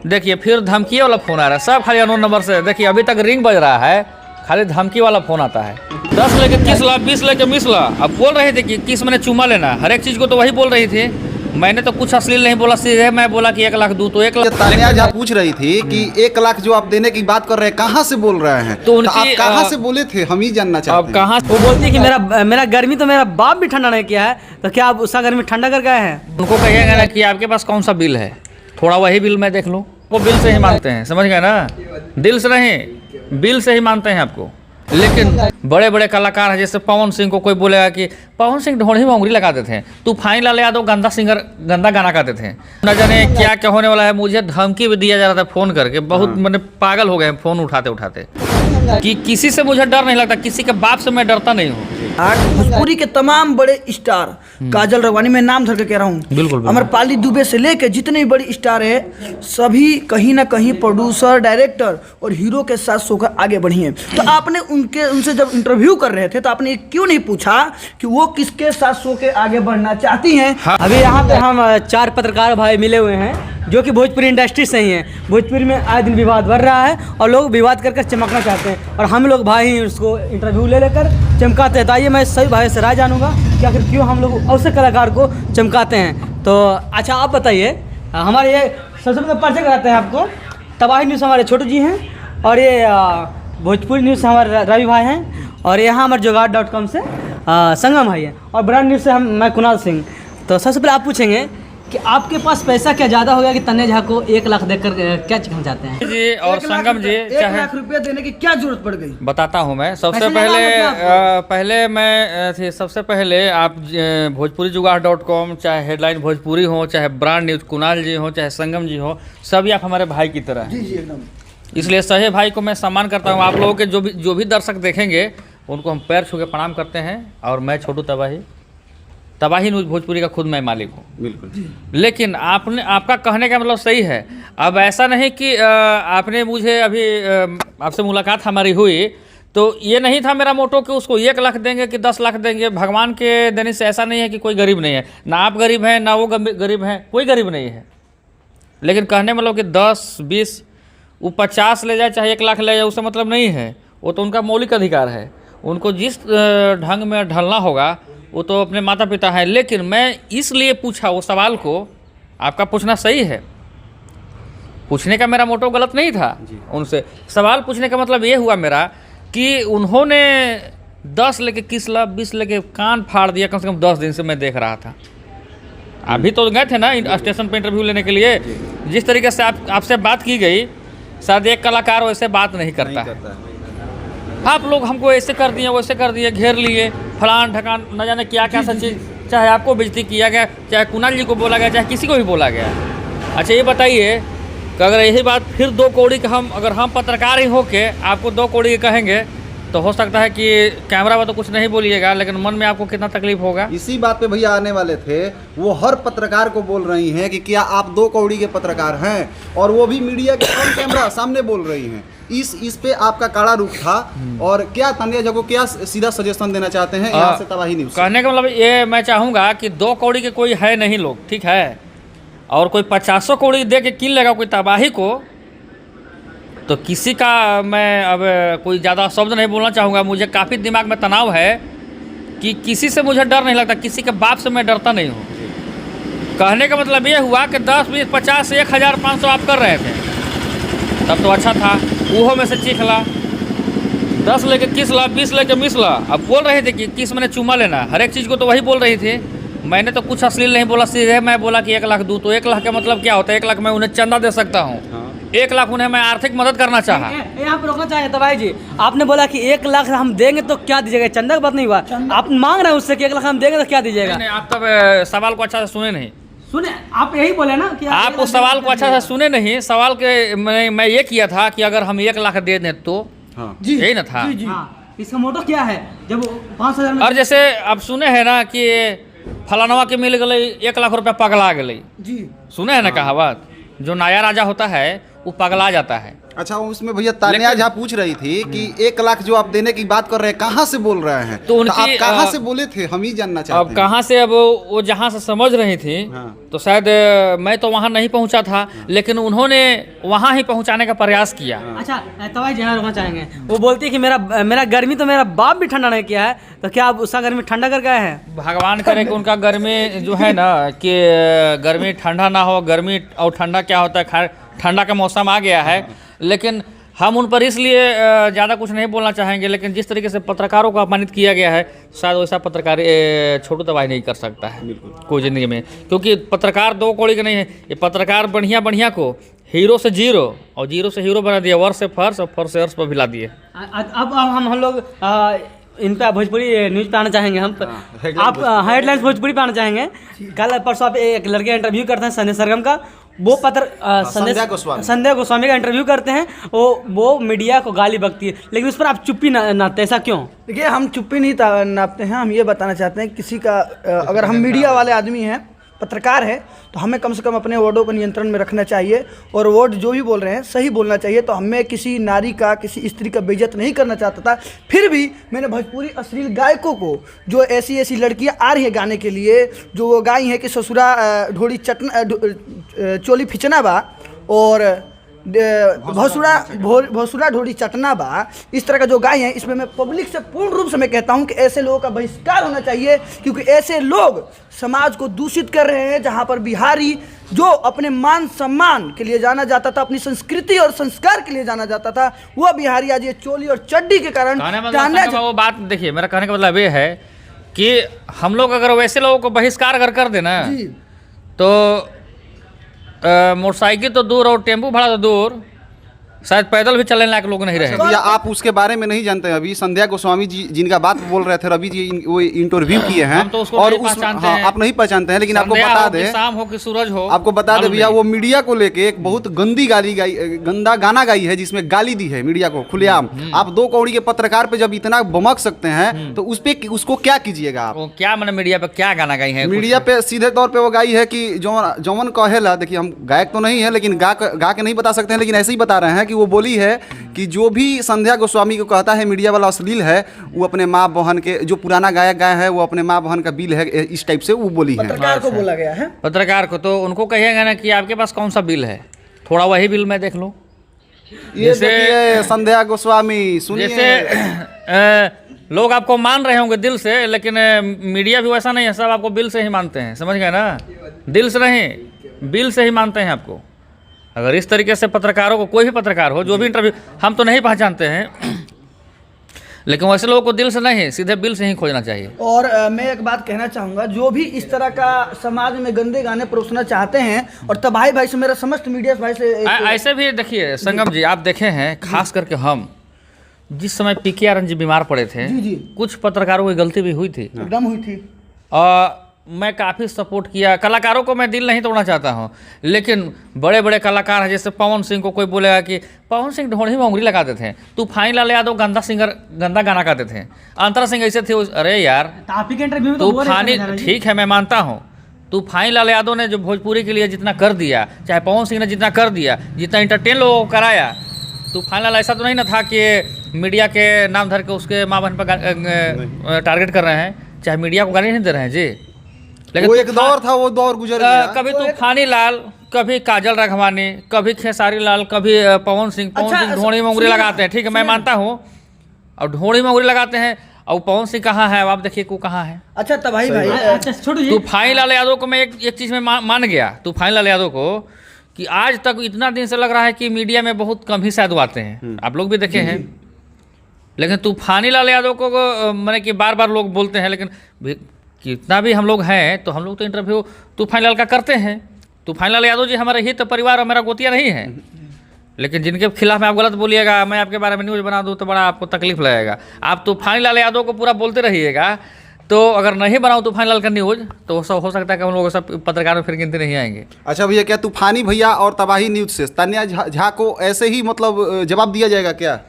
देखिए फिर धमकी वाला फ़ोन आ रहा है, सब खाली अननोन नंबर से। देखिए अभी तक रिंग बज रहा है, खाली धमकी वाला फ़ोन आता है। 10 लेके 30 ला, 20 लेके 20 ला। अब बोल रहे थे कि किस मैंने चुमा लेना, हर एक चीज़ को तो वही बोल रही थी। मैंने तो कुछ अश्लील नहीं बोला, सीधे मैं बोला कि 1 लाख दूँ तो 1 लाख। तानिया जहाँ पूछ रही थी कि 1 लाख जो आप देने की बात कर रहे हैं, कहाँ से बोल रहे हैं, तो आप कहाँ से बोले थे, हम ही जानना चाहते हैं। अब कहाँ वो बोलती है कि मेरा गर्मी तो मेरा बाप भी ठंडा नहीं किया है, तो क्या आप उसका गर्मी ठंडा कर गए हैं? उनको कहिएगा ना कि आपके पास कौन सा बिल है, थोड़ा वही बिल मैं देख लूँ। वो बिल से ही मानते हैं, समझ गए ना, दिल से नहीं, बिल से ही मानते हैं आपको। लेकिन बड़े बड़े कलाकार हैं, जैसे पवन सिंह को कोई बोलेगा कि पवन सिंह ढोढ़ी में उंगली लगाते थे, तूफानी लाल यादव गंदा सिंगर, गंदा गाना गाते थे, न जाने क्या क्या होने वाला है। मुझे धमकी भी दिया जा रहा था फ़ोन करके, बहुत मैंने पागल हो गए हैं फ़ोन उठाते उठाते, कि किसी से मुझे डर नहीं लगता, किसी के बाप से मैं डरता नहीं हूँ। आज भोजपुरी के तमाम बड़े स्टार, काजल राघवानी, मैं नाम धर के कह रहा हूँ, बिल्कुल अमरपाली दुबे से लेके जितने भी बड़ी स्टार है, सभी कहीं ना कहीं प्रोड्यूसर, डायरेक्टर और हीरो के साथ सोकर आगे बढ़ी हैं। तो आपने उनसे जब इंटरव्यू कर रहे थे तो आपने क्यों नहीं पूछा कि वो किसके साथ सो के आगे बढ़ना चाहती हैं? हाँ। अभी यहाँ पे हम 4 पत्रकार भाई मिले हुए हैं जो कि भोजपुरी इंडस्ट्री से ही हैं। भोजपुरी में आए दिन विवाद बढ़ रहा है और लोग विवाद कर चमकना चाहते हैं, और हम लोग भाई उसको इंटरव्यू ले लेकर चमकाते हैं। तो आइए मैं सभी भाई से राय जानूंगा कि आखिर क्यों हम लोग अवसर कलाकार को चमकाते हैं। तो अच्छा आप बताइए, हमारे ये सबसे पहले परिचय कराते हैं आपको। तबाही न्यूज़ हमारे छोटू जी हैं, और ये भोजपुरी न्यूज़ से हमारे रवि भाई हैं, और यहाँ हमारे जुगाड़.com से संगम भाई हैं, और ब्रांड न्यूज़ से मैं कुणाल सिंह। तो सबसे पहले आप पूछेंगे कि आपके पास पैसा क्या ज़्यादा हो गया कि तन्ने झा को 1 लाख देकर क्या चिकन चाहते हैं? जी और संगम जी, 1 लाख रुपया देने की क्या जरूरत पड़ गई? बताता हूँ मैं। सबसे पैसे सबसे पहले आप भोजपुरी जुगाड़.com, चाहे हेडलाइन भोजपुरी हो, चाहे ब्रांड न्यूज़ कुणाल जी हो, चाहे संगम जी हो, सभी आप हमारे भाई की तरह हैं। जी एकदम। इसलिए सही भाई को मैं सम्मान करता हूँ। आप लोगों के जो भी दर्शक देखेंगे उनको हम पैर छू के प्रणाम करते हैं। और मैं छोटू तबाही न्यूज़ भोजपुरी का खुद मैं मालिक हूँ। बिल्कुल। लेकिन आपका कहने का मतलब सही है। अब ऐसा नहीं कि आपने मुझे अभी आपसे मुलाकात हमारी हुई तो ये नहीं था मेरा मोटो कि उसको 1 लाख देंगे कि 10 लाख देंगे। भगवान के देने से ऐसा नहीं है कि कोई गरीब नहीं है, ना आप गरीब हैं ना वो गरीब हैं, कोई गरीब नहीं है। लेकिन कहने मतलब कि 10, 20, वो 50 ले जाए चाहे 1 लाख ले जाए, उससे मतलब नहीं है। वो तो उनका मौलिक अधिकार है, उनको जिस ढंग में ढलना होगा वो तो अपने माता पिता हैं। लेकिन मैं इसलिए पूछा वो सवाल को, आपका पूछना सही है, पूछने का मेरा मोटो गलत नहीं था। उनसे सवाल पूछने का मतलब ये हुआ मेरा कि उन्होंने 10 लेके 20 लाख, 20 लेके कान फाड़ दिया। कम से कम 10 दिन से मैं देख रहा था। अभी तो गए थे ना स्टेशन पे इंटरव्यू लेने के लिए। जिस तरीके से आपसे बात की गई, शायद एक कलाकार वैसे बात नहीं करता है। आप लोग हमको ऐसे कर दिए, वैसे कर दिए, घेर लिए, फलान ढकान, न जाने क्या क्या सब चीज़, चाहे आपको बेइज्जती किया गया, चाहे कुणाल जी को बोला गया, चाहे किसी को भी बोला गया। अच्छा ये बताइए कि अगर यही बात फिर 2 कौड़ी का अगर हम पत्रकार ही होके आपको 2 कौड़ी कहेंगे तो हो सकता है कि कैमरा में तो कुछ नहीं बोलिएगा, लेकिन मन में आपको कितना तकलीफ होगा। इसी बात पे भैया आने वाले थे। वो हर पत्रकार को बोल रही हैं कि क्या आप 2 कौड़ी के पत्रकार हैं, और वो भी मीडिया के ऑन कैमरा सामने बोल रही हैं। इस पे आपका कड़ा रुख था। और क्या तानिया झा को क्या सीधा सजेशन देना चाहते हैं यहाँ से तबाही न्यूज़? कहने का मतलब ये मैं चाहूँगा कि 2 कौड़ी के कोई है नहीं लोग, ठीक है, और कोई 50 कौड़ी दे के किन लेगा कोई तबाही को, तो किसी का मैं अब कोई ज़्यादा शब्द नहीं बोलना चाहूँगा। मुझे काफ़ी दिमाग में तनाव है कि किसी से मुझे डर नहीं लगता, किसी के बाप से मैं डरता नहीं हूँ। कहने का मतलब ये हुआ कि 10, 20, 50, 1500 आप कर रहे थे तब तो अच्छा था, वो में से चीख ला। 10 लेके 20 ला, 20 लेके 20 ला। अब बोल रहे थे कि किस मैंने चुमा लेना, हर एक चीज़ को तो वही बोल रही थी। मैंने तो कुछ अश्लील नहीं बोला, सीधे मैं बोला कि 1 लाख दूँ तो 1 लाख का मतलब क्या होता है? 1 लाख मैं उन्हें चंदा दे सकता हूँ। 1 लाख उन्हें मैं आर्थिक मदद करना चाहा। यहाँ पर रोकना चाहिए तबाही जी, आपने बोला कि 1 लाख हम देंगे तो क्या दीजिएगा? चंदा की बात नहीं हुआ, आप मांग रहे हैं उससे कि 1 लाख हम देंगे तो क्या दीजिएगा? नहीं, आप तब सवाल को अच्छा से सुने नहीं। सुने, आप यही बोले ना कि आप उस सवाल को अच्छा से सुने नहीं। सवाल के मैं ये किया था कि अगर हम 1 लाख दे दें तो जी यही ना था। इसका मोटो क्या है? जब 5000 में, और जैसे आप सुने हैं ना कि फलानवा के मिल गए 1 लाख रुपया पगला गए, जी सुने हैं ना कहावत, जो नया राजा होता है वो पगला जाता है। अच्छा, उसमें भैया तान्या झा पूछ रही थी कि 1 लाख जो आप देने की बात कर रहे हैं कहाँ से बोल रहे हैं, तो उनकी, आप कहाँ से बोले थे, हम ही जानना चाहते अब हैं। कहाँ से, अब वो जहाँ से समझ रही थी, हाँ। तो शायद मैं तो वहाँ नहीं पहुँचा था, लेकिन उन्होंने वहाँ ही पहुँचाने का प्रयास किया। अच्छा तवाई जहाँ रुकना चाहेंगे, वो बोलती है कि मेरा गर्मी तो मेरा बाप भी ठंडा नहीं किया है, तो क्या आप उसका गर्मी ठंडा कर गए हैं? भगवान करे कि उनका गर्मी जो है ना, कि गर्मी ठंडा ना हो। गर्मी और ठंडा क्या होता है, खैर ठंडा का मौसम आ गया है, लेकिन हम उन पर इसलिए ज़्यादा कुछ नहीं बोलना चाहेंगे। लेकिन जिस तरीके से पत्रकारों को अपमानित किया गया है, शायद वैसा पत्रकार छोटू तबाही नहीं कर सकता है कोई ज़िंदगी में, क्योंकि पत्रकार 2 कौड़ी के नहीं है। ये पत्रकार बढ़िया को हीरो से जीरो और जीरो से हीरो बना दिया, वर्ष से फर्श और फर्श से अर्श पर भिला दिए। अब हम लोग इन पे भोजपुरी न्यूज़ पे आना चाहेंगे। हम आप हेडलाइंस भोजपुरी पे आना चाहेंगे। कल परसों आप एक लड़के का इंटरव्यू करते हैं, संजय सरगम का। वो संध्या गोस्वामी का इंटरव्यू करते हैं, वो मीडिया को गाली बकती है, लेकिन उस पर आप चुप्पी नापते, ऐसा क्यों? देखिए, हम चुप्पी नहीं नापते हैं। हम ये बताना चाहते हैं, किसी का अगर हम मीडिया वाले आदमी हैं, पत्रकार है, तो हमें कम से कम अपने वर्डों को नियंत्रण में रखना चाहिए और वर्ड जो भी बोल रहे हैं सही बोलना चाहिए। तो हमें किसी नारी का, किसी स्त्री का बेइज्जत नहीं करना चाहता था। फिर भी मैंने भोजपुरी अश्लील गायकों को, जो ऐसी लड़कियां आ रही है गाने के लिए, जो वो गाई हैं कि ससुरा ढोड़ी चोली फिचना बा और भोसुरा ढोड़ी चटना बा, इस तरह का जो गाय हैं, इसमें मैं पब्लिक से पूर्ण रूप से मैं कहता हूं कि ऐसे लोगों का बहिष्कार होना चाहिए, क्योंकि ऐसे लोग समाज को दूषित कर रहे हैं। जहां पर बिहारी जो अपने मान सम्मान के लिए जाना जाता था, अपनी संस्कृति और संस्कार के लिए जाना जाता था, वो बिहारी आज ये चोली और चड्डी के कारण वो बात देखिए, मेरा कहने का मतलब ये है कि हम लोग अगर वैसे लोगों को बहिष्कार अगर कर देना, तो मोटरसाइकिल तो दूर और टेम्पू भाड़ा तो दूर, शायद पैदल भी चलने लायक लोग नहीं रहे। भैया, आप उसके बारे में नहीं जानते हैं। अभी संध्या गोस्वामी जी जिनका बात बोल रहे थे, रवि जी वो इंटरव्यू किए हैं, तो और आप नहीं पहचानते हैं, लेकिन आपको बता दें, शाम हो कि सूरज हो, आपको बता दें भैया, वो मीडिया को लेके एक बहुत गंदा गाना गाई है, जिसमें गाली दी है मीडिया को खुलेआम। आप 2 कौड़ी के पत्रकार पे जब इतना बमक सकते हैं, तो उसको क्या कीजिएगा आप? क्या मैंने मीडिया पे क्या गाना गाई है? मीडिया पे सीधे तौर पे वो गाई है कि जौवन कहेला, देखिए हम गायक तो नहीं है, लेकिन गा के नहीं बता सकते हैं, लेकिन ऐसे ही बता रहे हैं कि वो बोली है कि जो भी संध्या गोस्वामी को कहता है मीडिया वाला अश्लील है, वो अपने माँ बहन के, जो पुराना गायक गाए हैं, वो अपने माँ बहन का बिल है, इस टाइप से वो बोली है। पत्रकार को बोला गया है। पत्रकार को तो उनको कहिएगा ना कि आपके पास कौन सा बिल है, थोड़ा वही बिल मैं देख लूँ। जैसे संध्या गोस्वामी, सुनिए, जैसे लोग आपको मान रहे होंगे दिल से, लेकिन मीडिया भी वैसा नहीं है, सब आपको बिल से ही मानते हैं, समझ गए ना? दिल से नहीं, बिल से ही मानते हैं आपको। अगर इस तरीके से पत्रकारों को, कोई भी पत्रकार हो, जो भी इंटरव्यू, हम तो नहीं पहचानते हैं, लेकिन वैसे लोगों को दिल से नहीं, सीधे बिल से ही खोजना चाहिए। और मैं एक बात कहना चाहूँगा, जो भी इस तरह का समाज में गंदे गाने परोसना चाहते हैं, और तबाही भाई से, मेरा समस्त मीडिया भाई से ऐसे भी देखिए संगम जी, आप देखे हैं, खास करके हम जिस समय PKR जी बीमार पड़े थे, कुछ पत्रकारों की गलती भी हुई थी, एकदम हुई थी। मैं काफ़ी सपोर्ट किया। कलाकारों को मैं दिल नहीं तोड़ना चाहता हूं, लेकिन बड़े बड़े कलाकार हैं, जैसे पवन सिंह को कोई बोलेगा कि पवन सिंह ढोड़ी में उंगली लगाते थे, तूफानी लाल यादव गंदा गाना गाते थे, अंतरा सिंह ऐसे थे। अरे यार, तूफानी, ठीक है मैं मानता हूँ, तूफानी लाल यादव ने जो भोजपुरी के लिए जितना कर दिया, चाहे पवन सिंह ने जितना कर दिया, जितना इंटरटेन लोगों को कराया, तूफानी लाल ऐसा तो नहीं ना था कि मीडिया के नाम धर के उसके माँ बहन पर टारगेट कर रहे हैं, चाहे मीडिया को गाली नहीं दे रहे हैं जी। लेकिन वो एक दौर था, वो दौर गुजर गया। कभी तूफानी लाल, कभी काजल राघवानी, कभी खेसारी लाल, कभी पवन सिंह ढोड़ी में उंगली लगाते हैं, ठीक है मैं मानता हूँ, और ढोड़ी में उंगली लगाते हैं, और पवन सिंह कहाँ है, अब आप देखिए को कहाँ है। अच्छा तबाही भाई, तूफानी लाल यादव को मैं एक चीज़ में मान गया, तूफानी लाल यादव को, कि आज तक इतना दिन से लग रहा है कि मीडिया में बहुत कम ही शायद आते हैं, आप लोग भी देखे हैं, लेकिन तूफानी लाल यादव को मैंने कि बार बार लोग बोलते हैं, लेकिन कितना भी हम लोग हैं, तो हम लोग तो इंटरव्यू तूफानी लाल का करते हैं। तूफानी लाल यादव जी हमारे हित परिवार और मेरा गोतिया नहीं है, लेकिन जिनके खिलाफ में आप गलत बोलिएगा, मैं आपके बारे में न्यूज़ बना दूँ तो बड़ा आपको तकलीफ लगेगा। आप तूफानी लाल यादव को पूरा बोलते रहिएगा, तो अगर नहीं बनाओ तूफानी लाल का न्यूज़, तो सब हो सकता है कि हम लोग सब पत्रकार में फिर गिनती नहीं आएंगे। अच्छा भैया, क्या तूफानी भैया और तबाही न्यूज़ से तान्या झा को ऐसे ही मतलब जवाब दिया जाएगा क्या?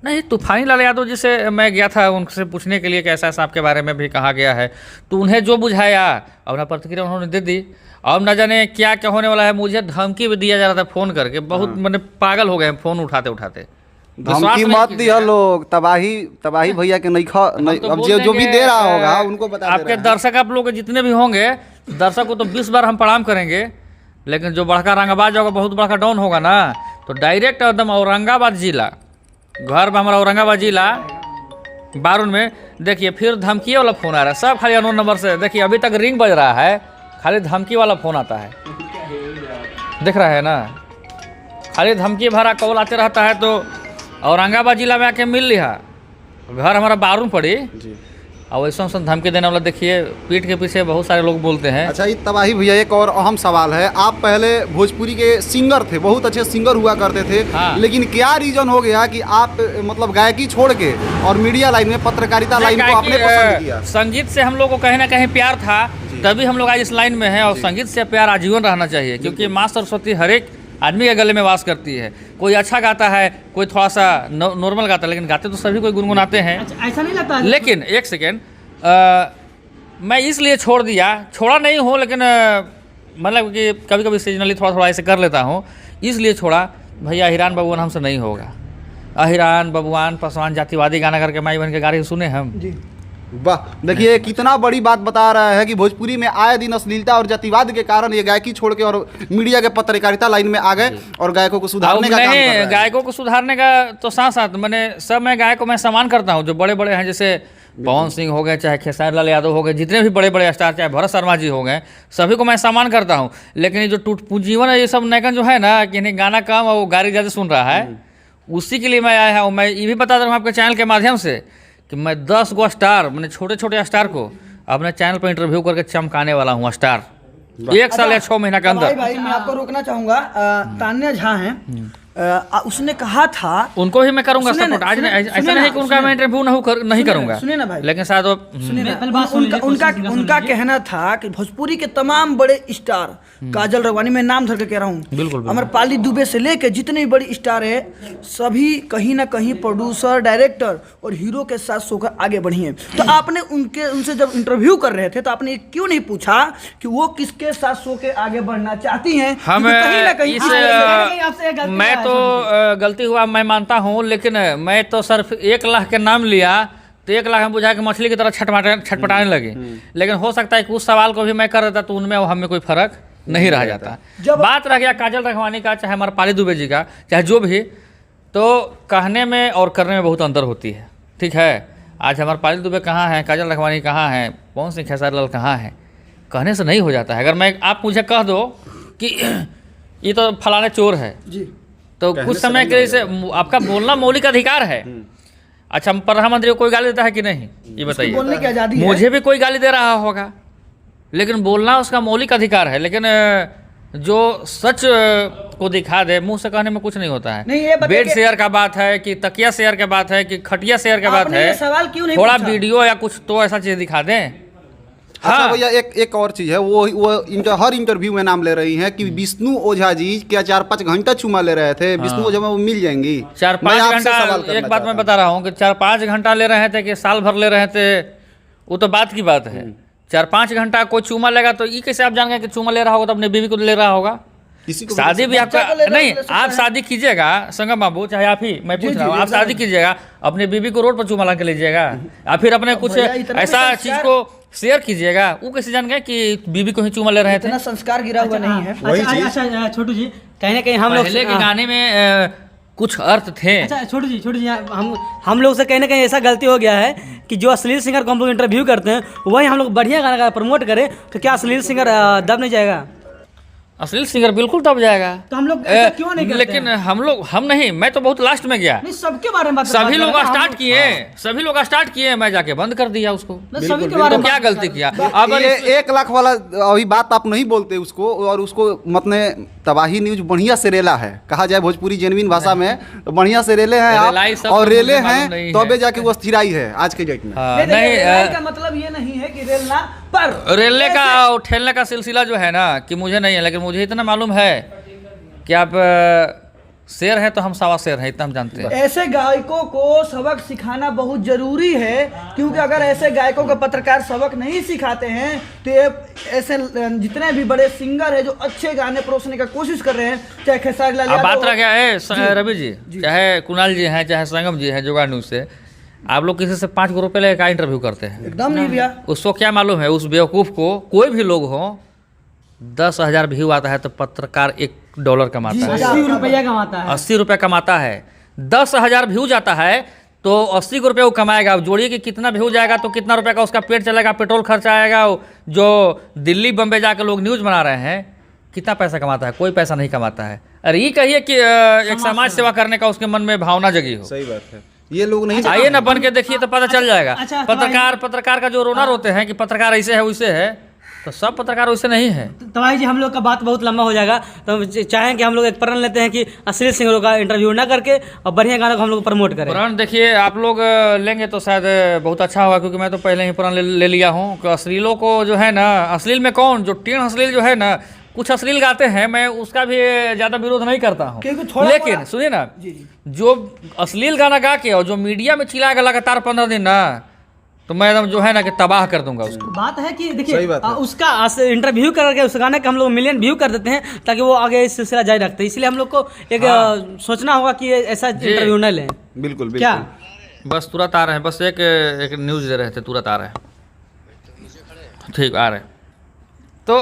नहीं, तूफानी लाल यादव जी से मैं गया था उनसे पूछने के लिए कि ऐसा ऐसा आपके बारे में भी कहा गया है, तो उन्हें जो बुझाया अपना प्रतिक्रिया उन्होंने दे दी। अब न जाने क्या क्या होने वाला है, मुझे धमकी भी दिया जा रहा था फ़ोन करके, बहुत मैंने पागल हो गए हैं फ़ोन उठाते उठाते। धमकी मत दिया लोग, तबाही भैया के नहीं खा नहीं, तो अब बोल जो भी देंगे, दे रहा होगा उनको बता दे आपके रहा है। दर्शक आप लोग जितने भी होंगे, दर्शक को तो 20 बार हम प्रणाम करेंगे, लेकिन जो बड़का रंगाबाज होगा, बहुत बड़का डाउन होगा ना, तो डायरेक्ट एकदम औरंगाबाद जिला, घर में हमारा औरंगाबाद जिला बारून में, देखिए फिर धमकी वाला फ़ोन आ रहा है, सब खाली अननोन नंबर से। देखिए अभी तक रिंग बज रहा है, खाली धमकी वाला फ़ोन आता है, दिख रहा है ना, खाली धमकी भरा कॉल आते रहता है। तो औरंगाबाद जिला में आके मिल लिया, घर हमारा बारून पड़ी जी। और वैसा धमकी देने वाला देखिए पीठ के पीछे बहुत सारे लोग बोलते हैं। अच्छा, ये तबाही भैया एक और अहम सवाल है, आप पहले भोजपुरी के सिंगर थे, बहुत अच्छे सिंगर हुआ करते थे, हाँ। लेकिन क्या रीजन हो गया कि आप मतलब गायकी छोड़ के और मीडिया लाइन में, पत्रकारिता लाइन को आपने पसंद किया? संगीत से हम लोग को कहीं ना कहीं प्यार था, तभी हम लोग आज इस लाइन में हैं, और संगीत से प्यार आजीवन रहना चाहिए, क्योंकि माँ सरस्वती हर एक आदमी के गले में वास करती है। कोई अच्छा गाता है, कोई थोड़ा सा नॉर्मल गाता है, लेकिन गाते तो सभी कोई गुनगुनाते हैं। अच्छा, ऐसा नहीं लगता है? लेकिन एक सेकेंड, मैं इसलिए छोड़ दिया, छोड़ा नहीं हूँ, लेकिन मतलब कि कभी कभी सीजनली थोड़ा थोड़ा ऐसे कर लेता हूँ, इसलिए छोड़ा। भैया अहिरान बबुआन हमसे नहीं होगा, अहिरान बबुआन पासवान जातिवादी गाना करके माई बहन के गाने सुने हम जी। वाह, देखिए कितना बड़ी बात बता रहा है कि भोजपुरी में आए दिन अश्लीलता और जातिवाद के कारण ये गायकी छोड़ के और मीडिया के पत्रकारिता लाइन में आ गए और गायकों को सुधारने का काम कर रहा है। गायकों को सुधारने का तो साथ साथ मैंने सब, मैं गायक को मैं सम्मान करता हूँ, जो बड़े बड़े हैं, जैसे पवन सिंह हो गए, चाहे खेसारी लाल यादव हो गए, जितने भी बड़े बड़े स्टार, चाहे भरत शर्मा जी हो गए, सभी को मैं सम्मान करता हूँ। लेकिन ये जो टूट जीवन है, ये सब नैकन जो है ना, कि इन्हें गाना कम और गाड़ी ज़्यादा सुन रहा है, उसी के लिए मैं आया हूँ। मैं ये भी बता रहा हूँ आपके चैनल के माध्यम से कि मैं 10 गो स्टार, मैंने छोटे छोटे स्टार को अपने चैनल पर इंटरव्यू करके चमकाने वाला हूँ स्टार, 1 साल या 6 महीना के अंदर। भाई मैं आपको रोकना चाहूंगा, तान्या झा हैं, उसने कहा था, उनको भी मैं करूंगा सुनिए ना, सपोर्ट। आज सुनिए- ऐसा सुनिए नहीं ना, कि उनका सुनिए- मैं इंटरव्यू नहीं करूंगा, सुनिए ना भाई, लेकिन शायद वो सुनिए ना, पहले बात सुन लीजिए, उनका सुन उनका लीजिए। कहना था कि भोजपुरी के तमाम बड़े स्टार, काजल रवानी, मैं नाम धर के कह रहा हूँ, बिल्कुल। अमरपाली दुबे से लेके जितने भी बड़े स्टार है, सभी कहीं ना कहीं प्रोड्यूसर, डायरेक्टर और हीरो के साथ सोकर आगे बढ़ी हैं। तो आपने उनसे जब इंटरव्यू कर रहे थे, तो आपने क्यों नहीं पूछा कि वो किसके साथ सो के आगे बढ़ना चाहती हैं? हम क्योंकि कहीं ना कहीं आपसे गलती मैं हुआ तो गलती हुआ मैं मानता हूँ, लेकिन मैं तो सिर्फ 1 लाख के नाम लिया, तो 1 लाख हम बुझा के मछली की तरह छटपटाने लगे। लेकिन हो सकता है कि उस सवाल को भी मैं कर देता तो उनमें और हमें कोई फर्क नहीं रह जाता। बात रह गया काजल रखवानी का, चाहे अमरपाली दुबे जी का, चाहे जो भी, तो कहने में और करने में बहुत अंतर होती है। ठीक है, आज अमरपाली दुबे कहाँ हैं, काजल रखवानी कहाँ हैं, पवन सिंह खेसारी लाल कहाँ हैं, कहने से नहीं हो जाता है। अगर मैं आप मुझे कह दो कि ये तो फलाने चोर है जी, तो कुछ समय के लिए से आपका बोलना मौलिक अधिकार है। अच्छा, प्रधानमंत्री को कोई गाली देता है कि नहीं, ये बताइए। बोलने की आजादी है। मुझे भी कोई गाली दे रहा होगा, लेकिन बोलना उसका मौलिक अधिकार है। लेकिन जो सच को दिखा दे, मुंह से कहने में कुछ नहीं होता है। नहीं, ये बताइए बेड शेयर का बात है कि तकिया शेयर का बात है कि खटिया शेयर का बात आपने है, ये सवाल क्यों नहीं थोड़ा पूछा? वीडियो या कुछ तो ऐसा चीज दिखा दें। अच्छा हाँ। भैया, एक और चीज़ है, हर इंटरव्यू में नाम ले रही हैं कि विष्णु ओझा जी क्या 4-5 घंटा चुमा ले रहे थे, विष्णु ओझा में वो मिल जाएंगी? 4-5 मैं आपसे घंटा, सवाल करना एक बात मैं चाहता बता रहा हूँ कि 4-5 घंटा ले रहे थे कि साल भर ले रहे थे, वो तो बात की बात है। 4-5 घंटा कोई चूमा लेगा तो ये कैसे आप जान गए कि चूमा ले रहा होगा तो अपने बीवी को ले रहा होगा? किसी को शादी भी आपका बच्चा को ले रहा नहीं, है, ले सकता आप है। शादी कीजिएगा संगम बाबू, चाहे आप ही, मैं पूछ रहा हूँ, आप शादी कीजिएगा, अपने बीवी को रोड पर चूमा ला के लीजिएगा, या फिर अपने कुछ भैया, इतना भी ऐसा संस्कार- चीज को शेयर कीजिएगा, वो कैसे जान गए कि बीवी को ही चूमा ले रहे थे? इतना संस्कार गिरा हुआ नहीं है। वही अच्छा, चीज़। अच्छा छोटू जी, कहीं ना कहीं हम लोग पहले के गाने में कुछ अर्थ थे। अच्छा छोटू जी, हम लोग से कहीं ना कहीं ऐसा गलती हो गया है कि जो अश्लील सिंगर को हम लोग इंटरव्यू करते हैं, वही हम लोग बढ़िया गाना का प्रमोट करें, तो क्या अश्लील सिंगर दब नहीं जाएगा? अश्लील सिंगर बिल्कुल दब जाएगा। तो हम लोग ऐसा क्यों नहीं करते लेकिन हैं? हम नहीं, मैं तो बहुत लास्ट में गया। नहीं, सबके बारे में बात सभी कर लोग रहे हैं, हम स्टार्ट किए, सभी लोग स्टार्ट किए, मैं जाके बंद कर दिया उसको। नहीं, सभी के बारे तो में क्या बात गलती कर किया? रहे हैं। अब ये 1 लाख वाला अभी बात आप नहीं बोलते उसको, और उसको मतलब तबाही न्यूज बढ़िया से रेला है, कहा जाए भोजपुरी जेनविन भाषा में, तो बढ़िया से रेले हैं रेलाई आप, सब और तो रेले मुझे मालूम हैं नहीं तबे है। जाके वो स्थिराई है आज के डेट में। हाँ, नहीं, नहीं रेल का मतलब ये नहीं है कि रेलना, पर रेलने का और ठेलने का सिलसिला जो है ना, कि मुझे नहीं है, लेकिन मुझे इतना मालूम है कि आप शेर है तो हम सवा शेर हैं, इतना हम जानते हैं। ऐसे गायकों को सबक सिखाना बहुत जरूरी है, क्योंकि अगर ऐसे गायकों को पत्रकार सबक नहीं सिखाते हैं तो ये ऐसे जितने भी बड़े सिंगर हैं जो अच्छे गाने परोसने का कोशिश कर रहे हैं, चाहे खेसारी लाल अब यादव बात रह हो, गया है रवि जी, चाहे कुणाल जी हैं, चाहे संगम जी हैं जुगाड़ न्यूज से, आप लोग किसी से 5 रुपए लेकर का इंटरव्यू करते हैं? एकदम नहीं भैया। उसको क्या मालूम है, उस बेवकूफ़ को कोई भी लोग हो, 10,000 व्यू आता है तो पत्रकार $1 कमाता है, 80 रुपया कमाता है। 80 रुपये कमाता है। 10,000 व्यू जाता है तो 80 रुपये वो कमाएगा। अब जोड़िए कि कितना व्यू जाएगा तो कितना रुपए का उसका पेट चलेगा, पेट्रोल खर्चा आएगा। जो दिल्ली बम्बे जाकर लोग न्यूज़ बना रहे हैं, कितना पैसा कमाता है? कोई पैसा नहीं कमाता है। अरे ये कहिए कि एक समाज सेवा करने का उसके मन में भावना जगी हो। सही बात है, ये लोग नहीं आइए ना बन के देखिए तो पता चल जाएगा। अच्छा, पत्रकार का जो रोना रोते हैं कि पत्रकार ऐसे है वैसे है, तो सब पत्रकार वैसे नहीं है। तो भाई जी हम लोग का बात बहुत लंबा हो जाएगा, तो हम चाहें कि हम लोग एक प्रण लेते हैं कि अश्लील सिंगरों का इंटरव्यू ना करके और बढ़िया गानों को हम लोग प्रमोट करें। प्रण देखिए आप लोग लेंगे तो शायद बहुत अच्छा होगा, क्योंकि मैं तो पहले ही प्रण ले लिया हूँ कि अश्लीलों को जो है ना, अश्लील में कौन जो टीन अश्लील जो है ना, कुछ अश्लील गाते हैं, मैं उसका भी ज़्यादा विरोध नहीं करता हूँ, लेकिन सुनिए ना, जो अश्लील गाना गा के और जो मीडिया में चिल्लाएगा लगातार 15 दिन ना, तो मैं एकदम जो है ना कि तबाह कर दूंगा उसको। बात है कि सही देखिए बात है। उसका इंटरव्यू करके उस गाने का हम लोग मिलियन व्यू कर देते हैं ताकि वो आगे इस सिलसिला जारी रखते हैं। इसलिए हम लोग को एक सोचना होगा कि ऐसा इंटरव्यू न लें। बिल्कुल बिल्कुल। क्या बस तुरंत आ रहे हैं, बस एक न्यूज़ दे रहे थे, तुरंत आ रहे हैं। ठीक आ रहे हैं। तो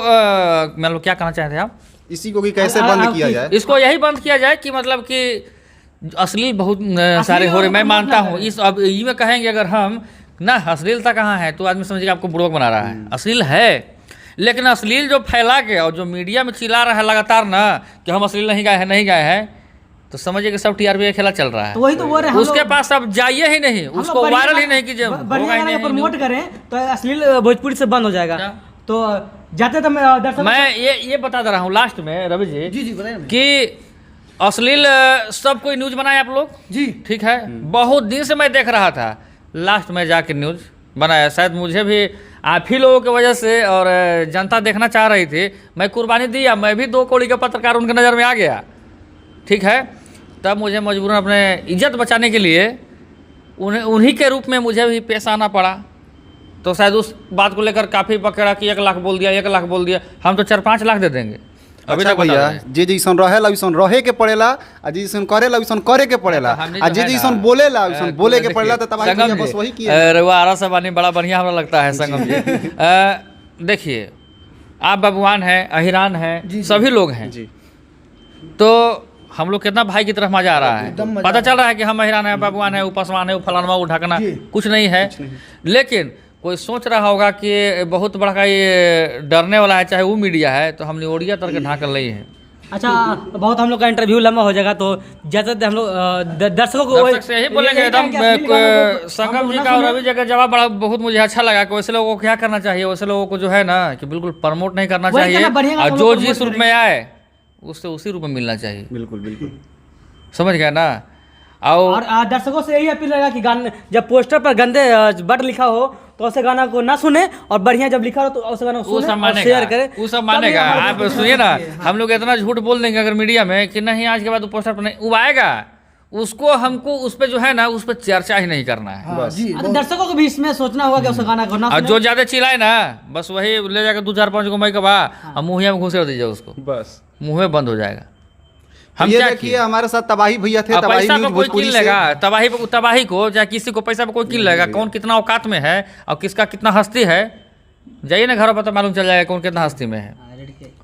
मतलब क्या कहना चाहते हैं आप? इसी को कि कैसे बंद किया जाए? इसको यही बंद किया जाए कि मतलब कि अश्लील बहुत सारे हो रहे, मैं मानता हूँ। इस अब ये में कहेंगे अगर हम ना अश्लीलता कहाँ है तो आदमी समझिएगा आपको बुड़बक बना रहा है। अश्लील है, लेकिन अश्लील जो फैला के और जो मीडिया में चिल्ला रहा है लगातार ना कि हम अश्लील नहीं गाए हैं, तो समझिए कि सब टीआरपी का खेला चल रहा है। तो वही तो बोल रहे हैं, उसके पास अब जाइए ही नहीं, उसको वायरल ही नहीं कीजिए, प्रमोट करें तो अश्लील भोजपुरी से बंद हो जाएगा। तो जाते तो मैं ये बता दे रहा हूँ लास्ट में रवि जी, जी बताइए ना। कि अश्लील सब कोई न्यूज़ बनाए आप लोग, जी ठीक है। बहुत दिन से मैं देख रहा था, लास्ट में जाके न्यूज़ बनाया। शायद मुझे भी आप ही लोगों की वजह से और जनता देखना चाह रही थी, मैं कुर्बानी दिया, मैं भी 2 कौड़ी का पत्रकार उनके नज़र में आ गया, ठीक है। तब मुझे मजबूरन अपने इज्जत बचाने के लिए उन्हीं के रूप में मुझे भी पेश आना पड़ा। तो शायद उस बात को लेकर काफ़ी बकेड़ा कि 1 लाख बोल दिया, 1 लाख बोल दिया, हम तो 4-5 लाख दे देंगे। अभी अच्छा तक बता भैया, रहे हैं। जे जैसन रहेला वैसन रहे के पड़ेला, आ जे जैसन करेला वैसन करे के पड़ेला, हमने आ जो जे है जैसन ना, बोलेला वैसन बोले के देखिए, पड़ेला। तो तबाही संगम भैया बस जी, वही किया। रउआ आरा बानी बड़ा बढ़िया हमरा लगता है संगम जी। देखिए आप बबुआन हैं, अहिरान हैं, सभी लोग हैं, जी तो हम लोग कितना भाई की तरफ मजा आ रहा है। पता चल रहा है कि हम अहिरान है, बबुआन है, उपसवान है, फलानवा उठाकना कुछ नहीं है। लेकिन कोई सोच रहा होगा कि बहुत बड़ा का ये डरने वाला है, चाहे वो मीडिया है, तो हमने ओडिया तर के ढाकर ली है। अच्छा बहुत हम लोग का इंटरव्यू लंबा हो जाएगा, तो ज्यादा हम लोग दर्शकों को दर्शक से यही बोलेंगे एकदम संगम जी का और रवि जी का जवाब बड़ा बहुत मुझे अच्छा लगा कि वैसे लोगों को क्या करना चाहिए, वैसे लोगों को जो है ना कि बिल्कुल प्रमोट नहीं करना वही चाहिए, करना बढ़िया और हम जो लोग जिस promote रूप में आए उससे उसी रूप में मिलना चाहिए। बिल्कुल बिल्कुल। समझ गए ना? और और दर्शकों से यही अपील रहेगा कि गाने जब पोस्टर पर गंदे वर्ड लिखा हो तो उसे गाना को ना सुने, और बढ़िया जब लिखा हो तो उस गाना को वो सुने सब और शेयर करें। मानेगा, वो सब मानेगा। आप सुनिए ना, हम लोग इतना झूठ बोल देंगे अगर मीडिया में कि नहीं आज के बाद वो पोस्टर पर नहीं, वो आएगा, उसको हमको उस पर जो है ना उस पर चर्चा ही नहीं करना है। हाँ, जी तो दर्शकों को भी इसमें सोचना होगा कि उस गाना को ना और सुने। जो ज्यादा चिल्लाए ना बस वही ले जाकर 2-4-5 को मैं कबा और मुँह में घुसेड़ दीजिए उसको, बस मुँह में बंद हो जाएगा। हम ये क्या देखिए किए? हमारे साथ तबाही भैया थे, अब तबाही पैसा न्यूज़ पे कोई भोजपुरी किल से। लेगा, तबाही को चाहे किसी को पैसा पे कोई किल लेगा, कौन कितना औकात में है और किसका कितना हस्ती है, जाइए ना घर पर तो मालूम चल जाएगा कौन कितना हस्ती में है।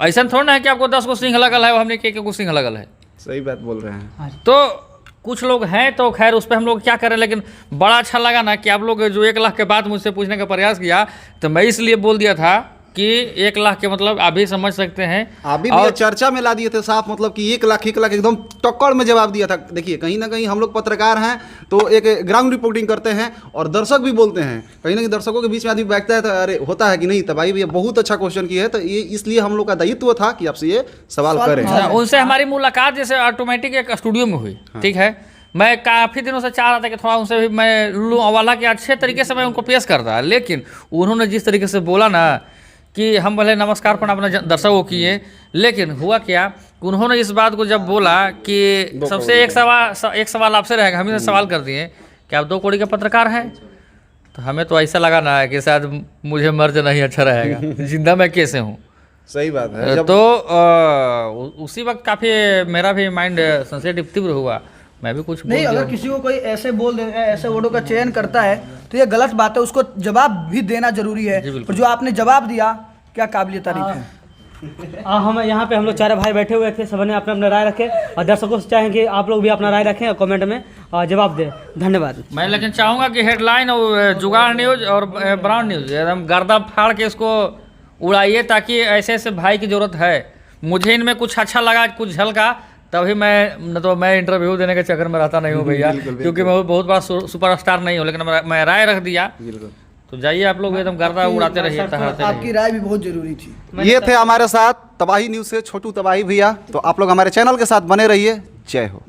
ऐसा थोड़ा ना है कि आपको 10 को सिंह लगल है, हमने के को सिंह लगल है। सही बात बोल रहे हैं। तो कुछ लोग हैं तो खैर उस पर हम लोग क्या करें, लेकिन बड़ा अच्छा लगा ना कि आप लोग जो 1 लाख के बाद मुझसे पूछने का प्रयास किया, तो मैं इसलिए बोल दिया था कि 1 लाख के मतलब आप भी समझ सकते हैं। अभी भी चर्चा में ला दिए थे साफ, मतलब कि 1 लाख एकदम टक्कर में जवाब दिया था। देखिए कहीं ना कहीं हम लोग पत्रकार हैं तो एक ग्राउंड रिपोर्टिंग करते हैं, और दर्शक भी बोलते हैं, कहीं ना कहीं दर्शकों के बीच में आदमी बैठता है तो अरे होता है कि नहीं। तबाही भैया बहुत अच्छा क्वेश्चन किया है, तो ये इसलिए हम लोग का दायित्व था कि आपसे ये सवाल करें। उनसे हमारी मुलाकात जैसे ऑटोमेटिक एक स्टूडियो में हुई, ठीक है। मैं काफ़ी दिनों से चाह रहा था कि थोड़ा उनसे भी मैं लूँ वाला के अच्छे तरीके से मैं उनको पेश करता, लेकिन उन्होंने जिस तरीके से बोला ना कि हम भले नमस्कार प्रणाम अपने दर्शकों को किए, लेकिन हुआ क्या, उन्होंने इस बात को जब बोला कि सबसे एक सवाल आपसे रहेगा, हम इसे सवाल कर दिए कि आप 2 कौड़ी के पत्रकार हैं, तो हमें तो ऐसा लगा ना कि शायद मुझे मर्ज नहीं अच्छा रहेगा, जिंदा मैं कैसे हूँ। सही बात है। तो उसी वक्त काफ़ी मेरा भी माइंड सेंसिटिव तीव्र हुआ, मैं भी कुछ नहीं, अगर किसी को कोई ऐसे बोल देगा, ऐसे वर्डों का चयन करता है तो ये गलत बात है, उसको जवाब भी देना जरूरी है। और जो आपने जवाब दिया, क्या काबिलियत तारीफ है। हम यहाँ पे हम लोग 4 भाई बैठे हुए थे, सबने अपने अपने राय रखे और दर्शकों से चाहें कि आप लोग भी अपना राय रखें और कमेंट में जवाब दें। धन्यवाद। मैं लेकिन चाहूँगा कि हेडलाइन और जुगाड़ न्यूज़ और ब्राउन न्यूज़ एकदम गर्दा फाड़ के इसको उड़ाइए, ताकि ऐसे ऐसे भाई की ज़रूरत है। मुझे इनमें कुछ अच्छा लगा, कुछ झलका, तभी मैं इंटरव्यू देने के चक्कर में रहता नहीं हूँ भैया, क्योंकि मैं बहुत बड़ा सुपरस्टार नहीं हूँ, लेकिन मैं राय रख दिया। तो जाइए आप लोग एकदम गर्दा उड़ाते रहिए, आपकी राय भी बहुत जरूरी थी। ये थे हमारे साथ तबाही न्यूज़ से छोटू तबाही भैया। तो आप लोग हमारे चैनल के साथ बने रहिए। जय हो।